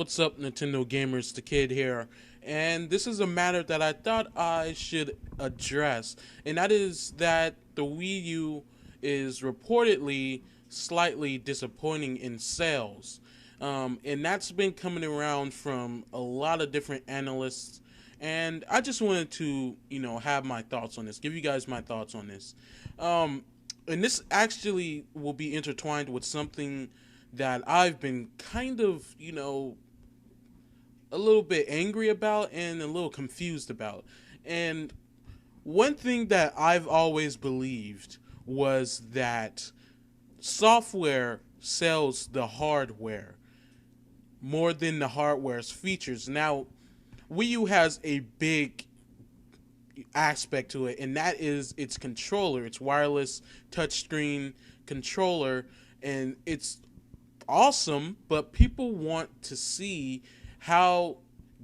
what's up, Nintendo gamers? The kid here, and this is a matter that I thought I should address, and that is that the Wii U is reportedly slightly disappointing in sales, and that's been coming around from a lot of different analysts. And I just wanted to, have my thoughts on this, give you guys my thoughts on this. Um, and this actually will be intertwined with something that I've been kind of, a little bit angry about and a little confused about. And one thing that I've always believed was that software sells the hardware more than the hardware's features. Now, Wii U has a big aspect to it, and that is its controller, its wireless touchscreen controller, and it's awesome, but people want to see how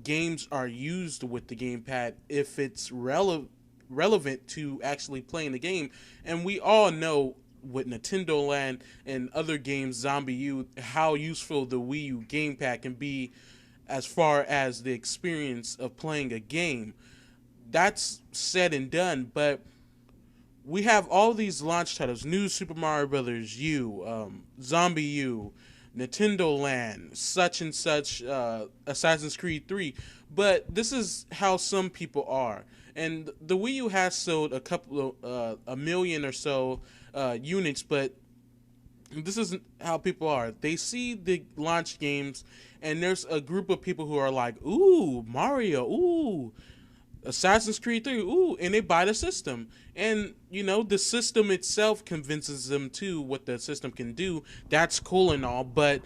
games are used with the gamepad if it's relevant to actually playing the game. And we all know with Nintendo Land and other games, Zombie U, how useful the Wii U gamepad can be as far as the experience of playing a game. That's said and done, but we have all these launch titles: New Super Mario Brothers U, Zombie U, Nintendo Land, such and such, Assassin's Creed 3. But this is how some people are. And the Wii U has sold a million or so units, but this isn't how people are. They see the launch games, and there's a group of people who are like, ooh, Mario, ooh, Assassin's Creed 3, ooh, and they buy the system. And, the system itself convinces them to what the system can do. That's cool and all, but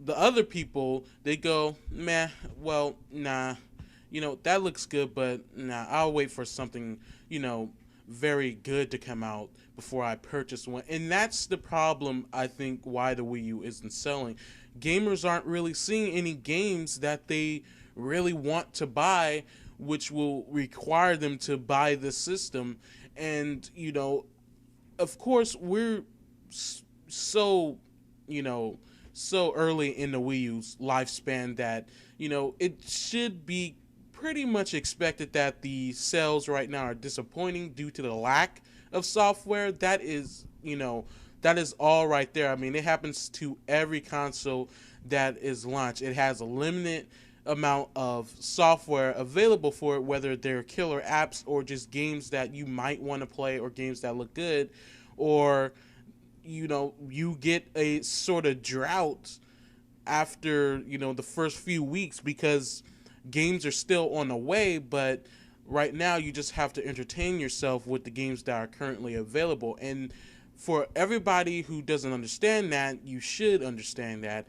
the other people, they go, meh, well, nah, that looks good, but nah, I'll wait for something, very good to come out before I purchase one. And that's the problem, I think, why the Wii U isn't selling. Gamers aren't really seeing any games that they really want to buy, which will require them to buy the system. And, of course, we're so, so early in the Wii U's lifespan that, it should be pretty much expected that the sales right now are disappointing due to the lack of software. That is all right there. I mean, it happens to every console that is launched. It has a limited amount of software available for it, whether they're killer apps or just games that you might want to play or games that look good, or you get a sort of drought after the first few weeks because games are still on the way. But right now you just have to entertain yourself with the games that are currently available. And for everybody who doesn't understand that, you should understand that.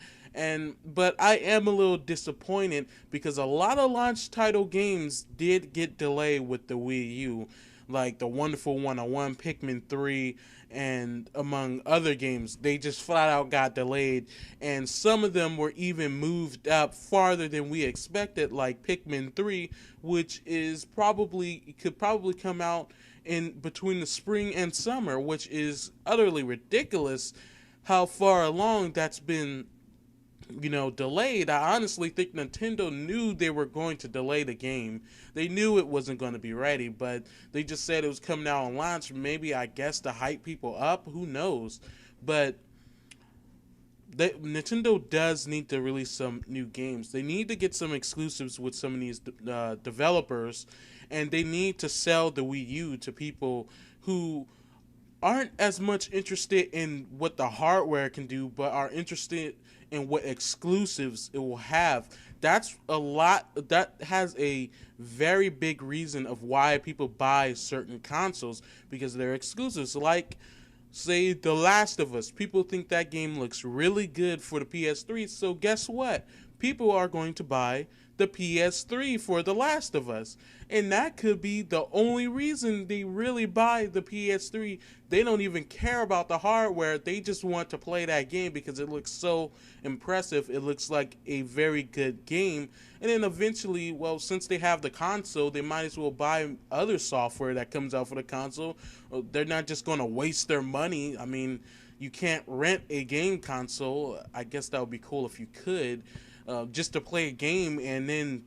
But I am a little disappointed because a lot of launch title games did get delayed with the Wii U, like the Wonderful 101, Pikmin 3, and among other games. They just flat out got delayed, and some of them were even moved up farther than we expected, like Pikmin 3, which could probably come out in between the spring and summer, which is utterly ridiculous how far along that's been delayed. I honestly think Nintendo knew they were going to delay the game. They knew it wasn't going to be ready, but they just said it was coming out on launch. Maybe, I guess, to hype people up. Who knows? But Nintendo does need to release some new games. They need to get some exclusives with some of these developers, and they need to sell the Wii U to people who aren't as much interested in what the hardware can do, but are interested in what exclusives it will have. That's a lot. That has a very big reason of why people buy certain consoles, because they're exclusives. Like, say, The Last of Us. People think that game looks really good for the PS3, so guess what? People are going to buy the PS3 for The Last of Us. And that could be the only reason they really buy the PS3. They don't even care about the hardware. They just want to play that game because it looks so impressive. It looks like a very good game. And then eventually, well, since they have the console, they might as well buy other software that comes out for the console. They're not just going to waste their money. I mean, you can't rent a game console. I guess that would be cool if you could. just to play a game and then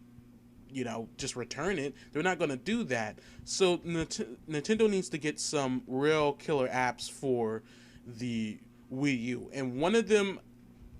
just return it. They're not going to do that. So Nintendo needs to get some real killer apps for the Wii U, and one of them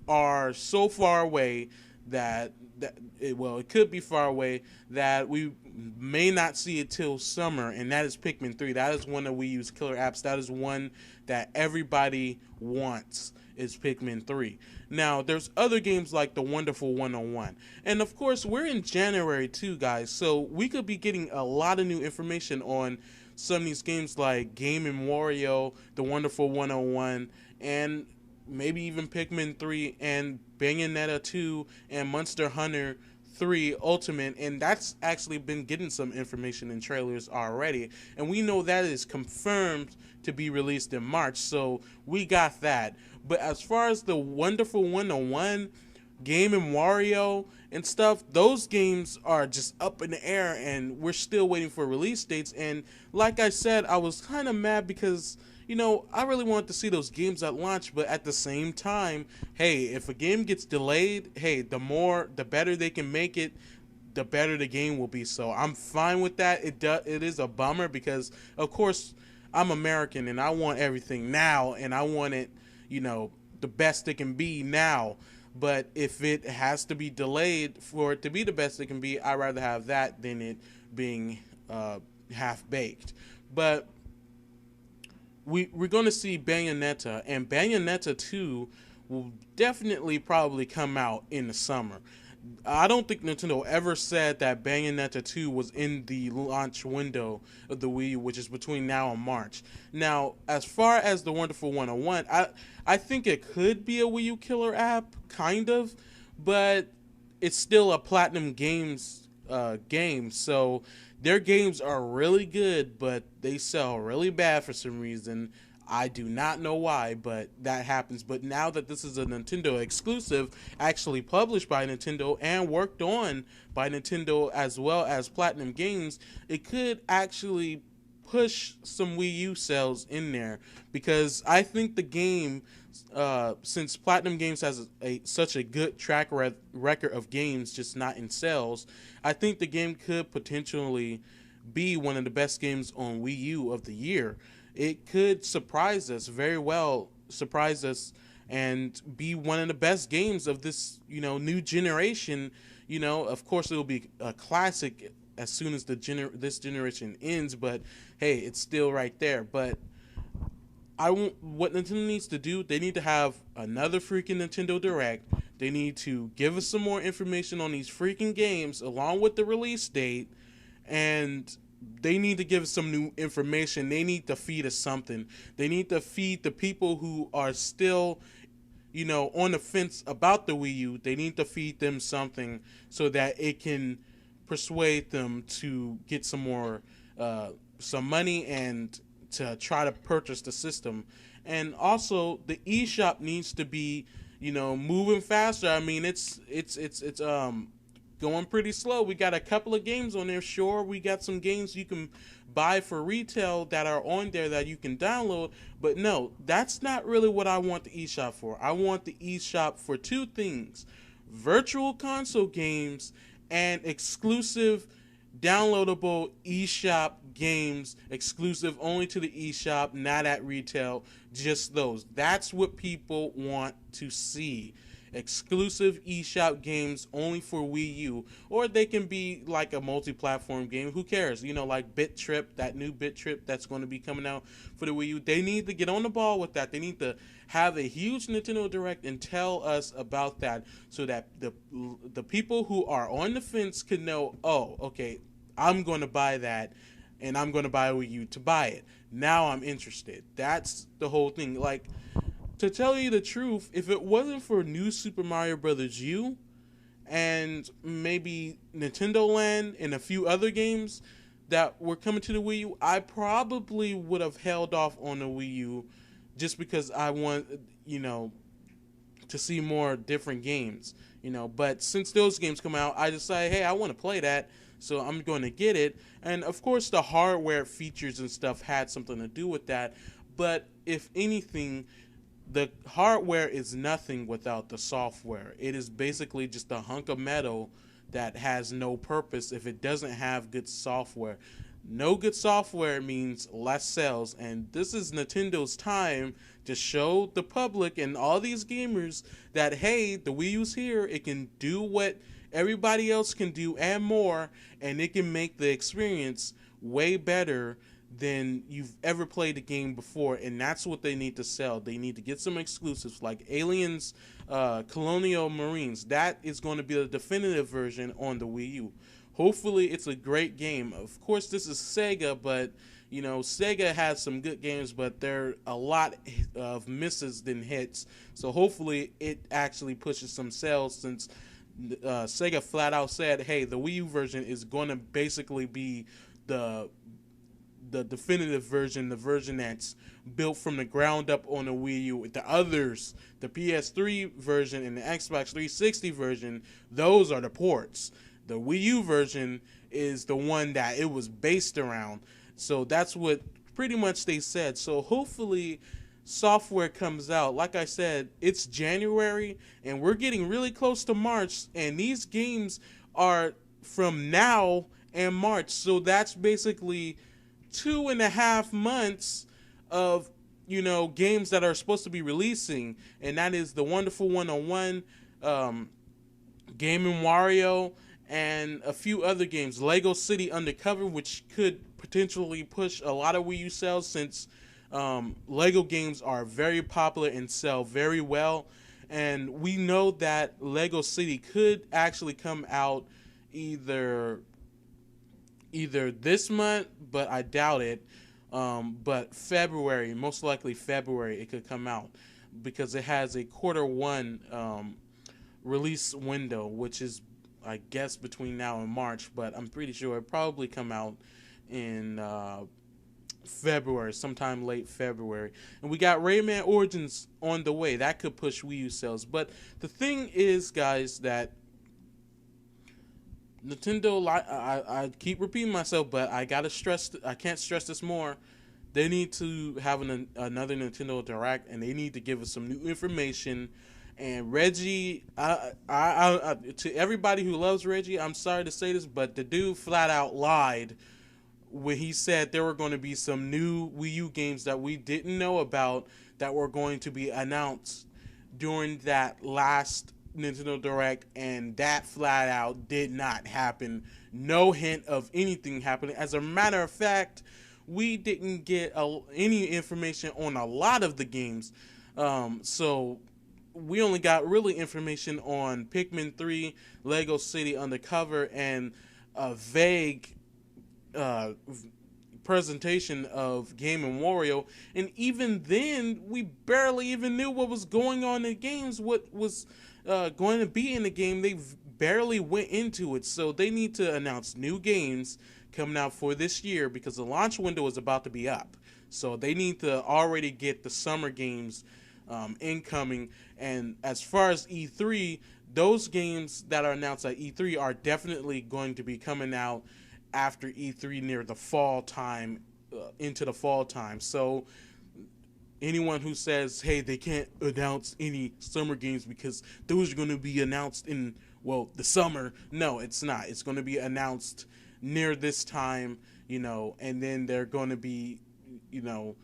are so far away it could be far away that we may not see it till summer, and that is Pikmin 3. That is one of Wii U's killer apps. That is one that everybody wants, is Pikmin 3. Now, there's other games like The Wonderful 101. And of course, we're in January too, guys, so we could be getting a lot of new information on some of these games like Game & Wario, The Wonderful 101, and maybe even Pikmin 3 and Bayonetta 2 and Monster Hunter 3 Ultimate, and that's actually been getting some information in trailers already, and we know that is confirmed to be released in March, so we got that. But as far as the Wonderful 101, Game & Wario and stuff, those games are just up in the air, and we're still waiting for release dates. And like I said, I was kind of mad because I really wanted to see those games at launch, but at the same time, hey, if a game gets delayed, hey, the better they can make it, the better the game will be. So I'm fine with that. It is a bummer because, of course, I'm American and I want everything now, and I want it, the best it can be now. But if it has to be delayed for it to be the best it can be, I'd rather have that than it being half-baked. But we're going to see Bayonetta, and Bayonetta 2 will definitely probably come out in the summer. I don't think Nintendo ever said that Bayonetta 2 was in the launch window of the Wii U, which is between now and March. Now, as far as the Wonderful 101, I think it could be a Wii U killer app, kind of, but it's still a Platinum Games game, so their games are really good, but they sell really bad for some reason. I do not know why, but that happens. But now that this is a Nintendo exclusive, actually published by Nintendo and worked on by Nintendo as well as Platinum Games, it could actually push some Wii U sales in there, because I think the game, since Platinum Games has such a good track record of games just not in sales, I think the game could potentially be one of the best games on Wii U of the year. It could surprise us very well, and be one of the best games of this, new generation. Of course, it will be a classic as soon as this generation ends, but hey, it's still right there. But what Nintendo needs to do, they need to have another freaking Nintendo Direct. They need to give us some more information on these freaking games along with the release date, and they need to give us some new information. They need to feed us something. They need to feed the people who are still, on the fence about the Wii U. They need to feed them something so that it can persuade them to get some more, some money and to try to purchase the system. And also, the eShop needs to be, moving faster. I mean, it's going pretty slow. We got a couple of games on there. Sure, we got some games you can buy for retail that are on there that you can download, but no, that's not really what I want the eShop for. I want the eShop for two things: virtual console games and exclusive downloadable eShop games, exclusive only to the eShop, not at retail. Just those. That's what people want to see. Exclusive eShop games only for Wii U, or they can be like a multi-platform game. Who cares? Like Bit Trip, that new Bit Trip that's going to be coming out for the Wii U. They need to get on the ball with that. They need to have a huge Nintendo Direct and tell us about that, so that the people who are on the fence can know, oh, okay, I'm going to buy that, and I'm going to buy a Wii U to buy it. Now I'm interested. That's the whole thing. Like, to tell you the truth, if it wasn't for New Super Mario Bros. U and maybe Nintendo Land and a few other games that were coming to the Wii U, I probably would have held off on the Wii U just because I want, to see more different games, But since those games come out, I decided, hey, I want to play that, so I'm going to get it. And of course, the hardware features and stuff had something to do with that. But if anything, the hardware is nothing without the software. It is basically just a hunk of metal that has no purpose if it doesn't have good software. No good software means less sales, and this is Nintendo's time to show the public and all these gamers that hey, the Wii U's here. It can do what everybody else can do and more, and it can make the experience way better than you've ever played a game before, and that's what they need to sell. They need to get some exclusives like Aliens, Colonial Marines. That is going to be the definitive version on the Wii U. Hopefully, it's a great game. Of course, this is Sega, but you know, Sega has some good games, but there are a lot of misses than hits. So hopefully, it actually pushes some sales since Sega flat out said, "Hey, the Wii U version is going to basically be the definitive version, the version that's built from the ground up on the Wii U. The others, the PS3 version and the Xbox 360 version, those are the ports. The Wii U version is the one that it was based around." So that's what pretty much they said. So hopefully software comes out. Like I said, it's January and we're getting really close to March, and these games are from now and March. So that's basically 2.5 months of, you know, games that are supposed to be releasing, and that is the Wonderful 101, Game & Wario, and a few other games. Lego City Undercover, which could potentially push a lot of Wii U sales since Lego games are very popular and sell very well, and we know that Lego City could actually come out either this month, but I doubt it. But February, most likely February, it could come out because it has a Q1 release window, which is, I guess, between now and March. But I'm pretty sure it probably come out in February, sometime late February. And we got Rayman Origins on the way. That could push Wii U sales. But the thing is, guys, that Nintendo, I keep repeating myself, but I can't stress this more. They need to have another Nintendo Direct, and they need to give us some new information. And Reggie, to everybody who loves Reggie, I'm sorry to say this, but the dude flat out lied when he said there were going to be some new Wii U games that we didn't know about that were going to be announced during that last Nintendo Direct, and that flat out did not happen. No hint of anything happening. As a matter of fact, we didn't get any information on a lot of the games. So we only got really information on Pikmin 3, Lego City Undercover, and a vague presentation of Game & Wario. And even then, we barely even knew what was going on in the games, what was going to be in the game. They barely went into it. So they need to announce new games coming out for this year because the launch window is about to be up. So they need to already get the summer games incoming. And as far as E3, those games that are announced at E3 are definitely going to be coming out after E3 near the fall time, into the fall time. So anyone who says, hey, they can't announce any summer games because those are going to be announced in, well, the summer. No, it's not. It's going to be announced near this time, you know, and then they're going to be, you know,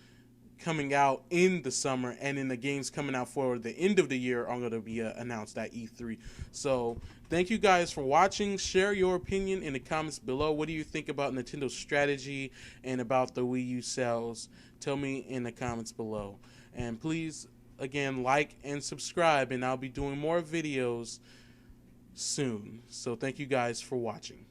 coming out in the summer, and then the games coming out for the end of the year are going to be announced at E3. So thank you guys for watching. Share your opinion in the comments below. What do you think about Nintendo's strategy and about the Wii U sales? Tell me in the comments below. And please, again, like and subscribe, and I'll be doing more videos soon. So thank you guys for watching.